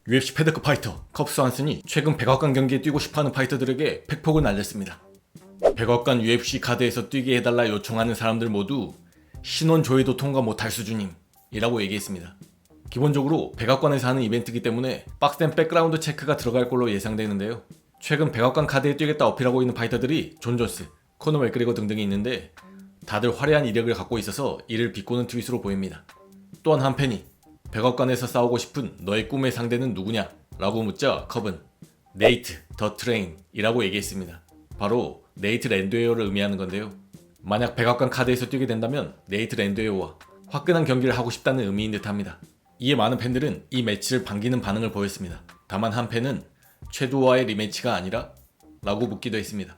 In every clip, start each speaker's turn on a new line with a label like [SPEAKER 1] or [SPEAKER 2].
[SPEAKER 1] UFC 패드급 파이터 컵스 한슨이 최근 백악관 경기에 뛰고 싶어하는 파이터들에게 팩폭을 날렸습니다. 백악관 UFC 카드에서 뛰게 해달라 요청하는 사람들 모두 신원 조회도 통과 못할 수준임이라고 얘기했습니다. 기본적으로 백악관에서 하는 이벤트이기 때문에 빡센 백그라운드 체크가 들어갈 걸로 예상되는데요. 최근 백악관 카드에 뛰겠다 어필하고 있는 파이터들이 존 존스, 코너 맥그리거 등등이 있는데 다들 화려한 이력을 갖고 있어서 이를 비꼬는 트윗으로 보입니다. 또한 한 팬이 백악관에서 싸우고 싶은 너의 꿈의 상대는 누구냐? 라고 묻자 컵은 네이트 더 트레인 이라고 얘기했습니다. 바로 네이트 랜드웨어를 의미하는 건데요. 만약 백악관 카드에서 뛰게 된다면 네이트 랜드웨어와 화끈한 경기를 하고 싶다는 의미인 듯 합니다. 이에 많은 팬들은 이 매치를 반기는 반응을 보였습니다. 다만 한 팬은 최두와의 리매치가 아니라? 라고 묻기도 했습니다.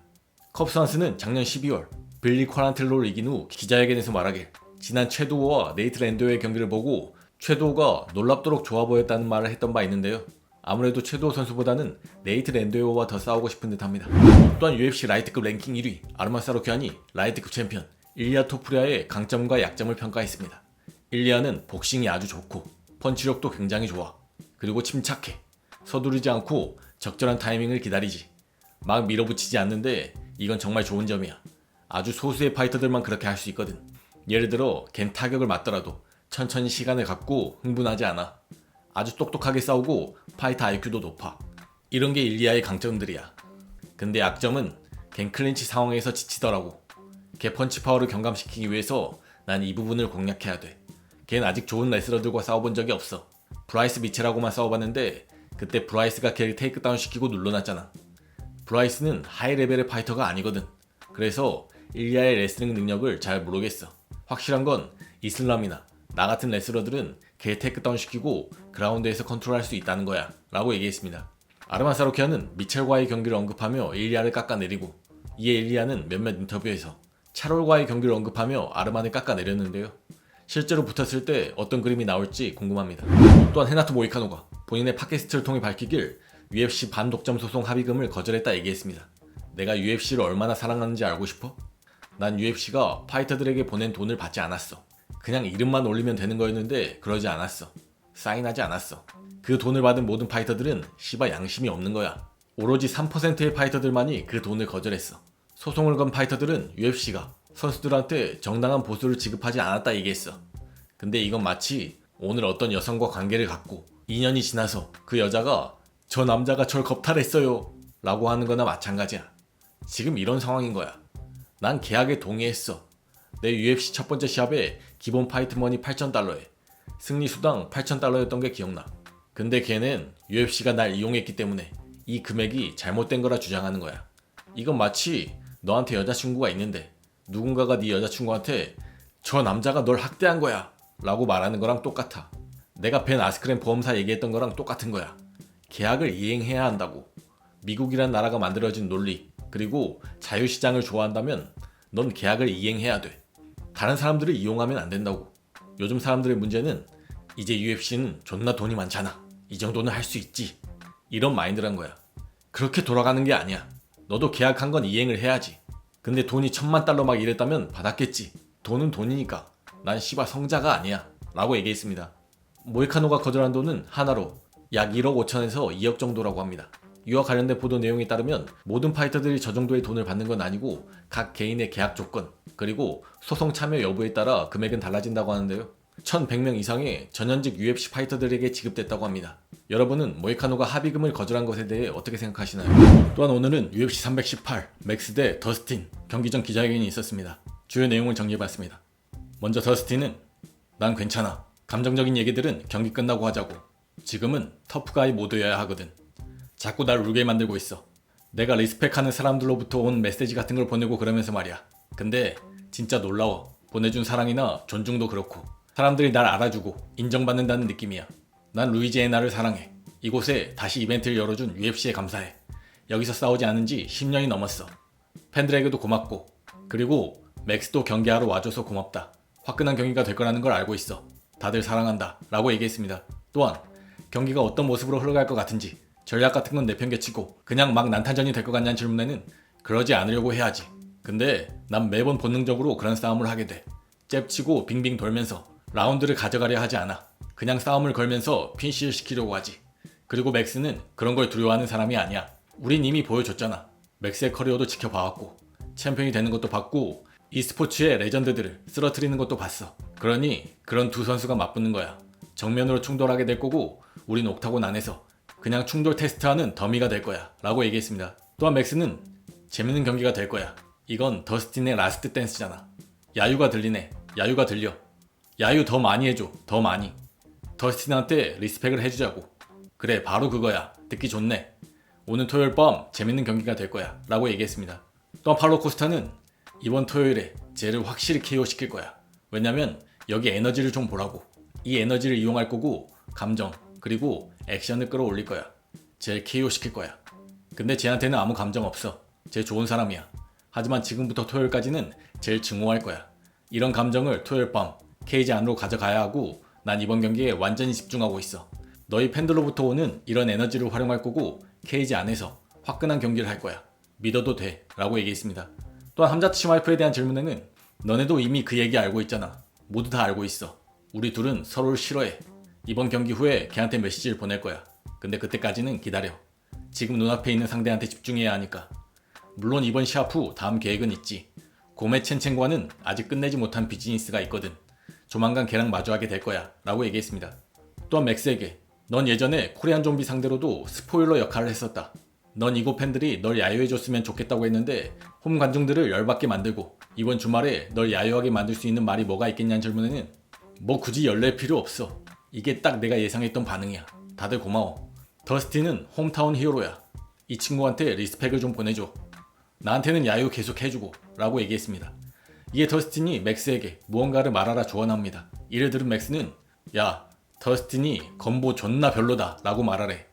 [SPEAKER 1] 컵스 한슨은 작년 12월 빌리 쿼란텔로를 이긴 후 기자회견에서 말하길 지난 최두호와 네이트 랜드웨어의 경기를 보고 최두호가 놀랍도록 좋아 보였다는 말을 했던 바 있는데요. 아무래도 최두호 선수보다는 네이트 랜드웨어와 더 싸우고 싶은 듯 합니다. 또한 UFC 라이트급 랭킹 1위 아르만 사루키안이 라이트급 챔피언 일리아 토푸리아의 강점과 약점을 평가했습니다. 일리아는 복싱이 아주 좋고 펀치력도 굉장히 좋아. 그리고 침착해. 서두르지 않고 적절한 타이밍을 기다리지. 막 밀어붙이지 않는데 이건 정말 좋은 점이야. 아주 소수의 파이터들만 그렇게 할 수 있거든. 예를 들어 걘 타격을 맞더라도 천천히 시간을 갖고 흥분하지 않아. 아주 똑똑하게 싸우고 파이터 IQ도 높아. 이런 게 일리아의 강점들이야. 근데 약점은 걘 클린치 상황에서 지치더라고. 걔 펀치 파워를 경감시키기 위해서 난 이 부분을 공략해야 돼. 걔는 아직 좋은 레슬러들과 싸워본 적이 없어. 브라이스 미첼하고만 싸워봤는데 그때 브라이스가 걔를 테이크다운 시키고 눌러놨잖아. 브라이스는 하이 레벨의 파이터가 아니거든. 그래서 일리아의 레슬링 능력을 잘 모르겠어. 확실한 건 이슬람이나 나 같은 레슬러들은 걔 테이크다운 시키고 그라운드에서 컨트롤할 수 있다는 거야 라고 얘기했습니다. 아르만 사루키안은 미첼과의 경기를 언급하며 일리아를 깎아내리고 이에 일리아는 몇몇 인터뷰에서 차롤과의 경기를 언급하며 아르만을 깎아내렸는데요. 실제로 붙었을 때 어떤 그림이 나올지 궁금합니다. 또한 헤나토 모이카노가 본인의 팟캐스트를 통해 밝히길 UFC 반독점 소송 합의금을 거절했다 얘기했습니다. 내가 UFC를 얼마나 사랑하는지 알고 싶어? 난 UFC가 파이터들에게 보낸 돈을 받지 않았어. 그냥 이름만 올리면 되는 거였는데 그러지 않았어. 사인하지 않았어. 그 돈을 받은 모든 파이터들은 씨발 양심이 없는 거야. 오로지 3%의 파이터들만이 그 돈을 거절했어. 소송을 건 파이터들은 UFC가 선수들한테 정당한 보수를 지급하지 않았다 얘기했어. 근데 이건 마치 오늘 어떤 여성과 관계를 갖고 2년이 지나서 그 여자가 저 남자가 절 겁탈했어요 라고 하는 거나 마찬가지야. 지금 이런 상황인 거야. 난 계약에 동의했어. 내 UFC 첫 번째 시합에 기본 파이트 머니 $8,000에 승리 수당 $8,000였던 게 기억나. 근데 걔는 UFC가 날 이용했기 때문에 이 금액이 잘못된 거라 주장하는 거야. 이건 마치 너한테 여자친구가 있는데 누군가가 네 여자친구한테 저 남자가 널 학대한 거야 라고 말하는 거랑 똑같아. 내가 벤 아스크렌 보험사 얘기했던 거랑 똑같은 거야. 계약을 이행해야 한다고. 미국이란 나라가 만들어진 논리 그리고 자유시장을 좋아한다면 넌 계약을 이행해야 돼. 다른 사람들을 이용하면 안 된다고. 요즘 사람들의 문제는 이제 UFC는 존나 돈이 많잖아. 이 정도는 할 수 있지. 이런 마인드란 거야. 그렇게 돌아가는 게 아니야. 너도 계약한 건 이행을 해야지. 근데 돈이 $10,000,000 막 이랬다면 받았겠지. 돈은 돈이니까. 난 씨발 성자가 아니야 라고 얘기했습니다. 모이카노가 거절한 돈은 하나로 약 1억 5천에서 2억 정도라고 합니다. 이와 관련된 보도 내용에 따르면 모든 파이터들이 저 정도의 돈을 받는 건 아니고 각 개인의 계약 조건 그리고 소송 참여 여부에 따라 금액은 달라진다고 하는데요. 1,100명 이상의 전현직 UFC 파이터들에게 지급됐다고 합니다. 여러분은 모이카노가 합의금을 거절한 것에 대해 어떻게 생각하시나요? 또한 오늘은 UFC 318 맥스 대 더스틴 경기 전 기자회견이 있었습니다. 주요 내용을 정리해봤습니다. 먼저 더스틴은 난 괜찮아. 감정적인 얘기들은 경기 끝나고 하자고. 지금은 터프가이 모드여야 하거든. 자꾸 날 울게 만들고 있어. 내가 리스펙하는 사람들로부터 온 메시지 같은 걸 보내고 그러면서 말이야. 근데 진짜 놀라워. 보내준 사랑이나 존중도 그렇고 사람들이 날 알아주고 인정받는다는 느낌이야. 난 루이지애나를 사랑해. 이곳에 다시 이벤트를 열어준 UFC에 감사해. 여기서 싸우지 않은 지 10년이 넘었어. 팬들에게도 고맙고 그리고 맥스도 경기하러 와줘서 고맙다. 화끈한 경기가 될 거라는 걸 알고 있어. 다들 사랑한다 라고 얘기했습니다. 또한 경기가 어떤 모습으로 흘러갈 것 같은지 전략 같은 건 내팽개치고 그냥 막 난타전이 될 것 같냐는 질문에는 그러지 않으려고 해야지. 근데 난 매번 본능적으로 그런 싸움을 하게 돼. 잽치고 빙빙 돌면서 라운드를 가져가려 하지 않아. 그냥 싸움을 걸면서 핀시를 시키려고 하지. 그리고 맥스는 그런 걸 두려워하는 사람이 아니야. 우린 이미 보여줬잖아. 맥스의 커리어도 지켜봐왔고 챔피언이 되는 것도 봤고 e스포츠의 레전드들을 쓰러뜨리는 것도 봤어. 그러니 그런 두 선수가 맞붙는 거야. 정면으로 충돌하게 될 거고 우린 옥타곤 안에서 그냥 충돌 테스트하는 더미가 될 거야 라고 얘기했습니다. 또한 맥스는 재밌는 경기가 될 거야. 이건 더스틴의 라스트 댄스잖아. 야유가 들리네. 야유가 들려. 야유 더 많이 해줘. 더 많이. 더스틴한테 리스펙을 해주자고. 그래 바로 그거야. 듣기 좋네. 오늘 토요일 밤 재밌는 경기가 될 거야 라고 얘기했습니다. 또한 팔로 코스타는 이번 토요일에 쟤를 확실히 KO 시킬 거야. 왜냐면 여기 에너지를 좀 보라고. 이 에너지를 이용할 거고 감정 그리고 액션을 끌어올릴 거야. 쟤를 KO 시킬 거야. 근데 쟤한테는 아무 감정 없어. 쟤 좋은 사람이야. 하지만 지금부터 토요일까지는 쟤를 증오할 거야. 이런 감정을 토요일 밤 케이지 안으로 가져가야 하고 난 이번 경기에 완전히 집중하고 있어. 너희 팬들로부터 오는 이런 에너지를 활용할 거고 케이지 안에서 화끈한 경기를 할 거야. 믿어도 돼 라고 얘기했습니다. 또한 함자트 시마이프에 대한 질문에는 너네도 이미 그 얘기 알고 있잖아. 모두 다 알고 있어. 우리 둘은 서로를 싫어해. 이번 경기 후에 걔한테 메시지를 보낼 거야. 근데 그때까지는 기다려. 지금 눈앞에 있는 상대한테 집중해야 하니까. 물론 이번 시합 후 다음 계획은 있지. 고메 첸첸과는 아직 끝내지 못한 비즈니스가 있거든. 조만간 걔랑 마주하게 될 거야 라고 얘기했습니다. 또한 맥스에게 넌 예전에 코리안 좀비 상대로도 스포일러 역할을 했었다. 넌 이곳 팬들이 널 야유해줬으면 좋겠다고 했는데 홈 관중들을 열받게 만들고 이번 주말에 널 야유하게 만들 수 있는 말이 뭐가 있겠냐는 질문에는 뭐 굳이 열낼 필요 없어. 이게 딱 내가 예상했던 반응이야. 다들 고마워. 더스틴은 홈타운 히어로야. 이 친구한테 리스펙을 좀 보내줘. 나한테는 야유 계속 해주고 라고 얘기했습니다. 이에 더스틴이 맥스에게 무언가를 말하라 조언합니다. 이를 들은 맥스는 야 더스틴이 건보 존나 별로다 라고 말하래.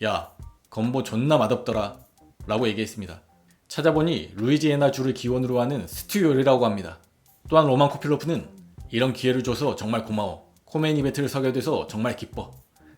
[SPEAKER 1] 야 건보 존나 맛없더라 라고 얘기했습니다. 찾아보니 루이지애나 주를 기원으로 하는 스튜 요리라고 합니다. 또한 로만 코필로프는 이런 기회를 줘서 정말 고마워. 코메인 이벤트를 서게 돼서 정말 기뻐.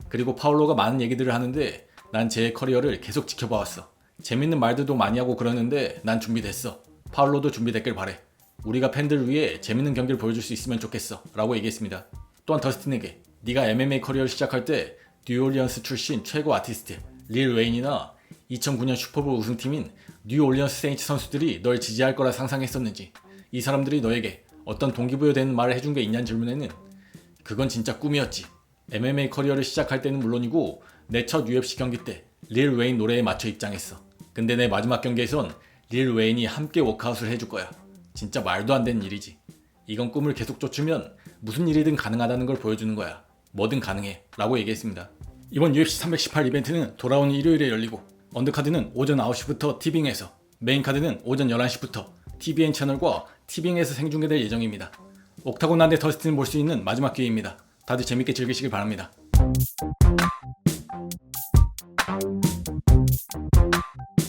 [SPEAKER 1] 그리고 파울로가 많은 얘기들을 하는데 난 제 커리어를 계속 지켜봐왔어. 재밌는 말들도 많이 하고 그러는데 난 준비됐어. 파울로도 준비됐길 바래. 우리가 팬들 위해 재밌는 경기를 보여줄 수 있으면 좋겠어 라고 얘기했습니다. 또한 더스틴에게 네가 MMA 커리어를 시작할 때 뉴올리언스 출신 최고 아티스트 릴 웨인이나 2009년 슈퍼볼 우승팀인 뉴올리언스 세인츠 선수들이 널 지지할 거라 상상했었는지, 이 사람들이 너에게 어떤 동기부여되는 말을 해준 게 있냐는 질문에는 그건 진짜 꿈이었지. MMA 커리어를 시작할 때는 물론이고 내 첫 UFC 경기 때 릴 웨인 노래에 맞춰 입장했어. 근데 내 마지막 경기에선 릴 웨인이 함께 워크아웃을 해줄 거야. 진짜 말도 안 되는 일이지. 이건 꿈을 계속 쫓으면 무슨 일이든 가능하다는 걸 보여주는 거야. 뭐든 가능해 라고 얘기했습니다. 이번 UFC 318 이벤트는 돌아오는 일요일에 열리고 언더카드는 오전 9시부터 티빙에서, 메인카드는 오전 11시부터 TVN 채널과 티빙에서 생중계될 예정입니다. 옥타곤 안대 더스틴을 볼 수 있는 마지막 기회입니다. 다들 재밌게 즐기시길 바랍니다.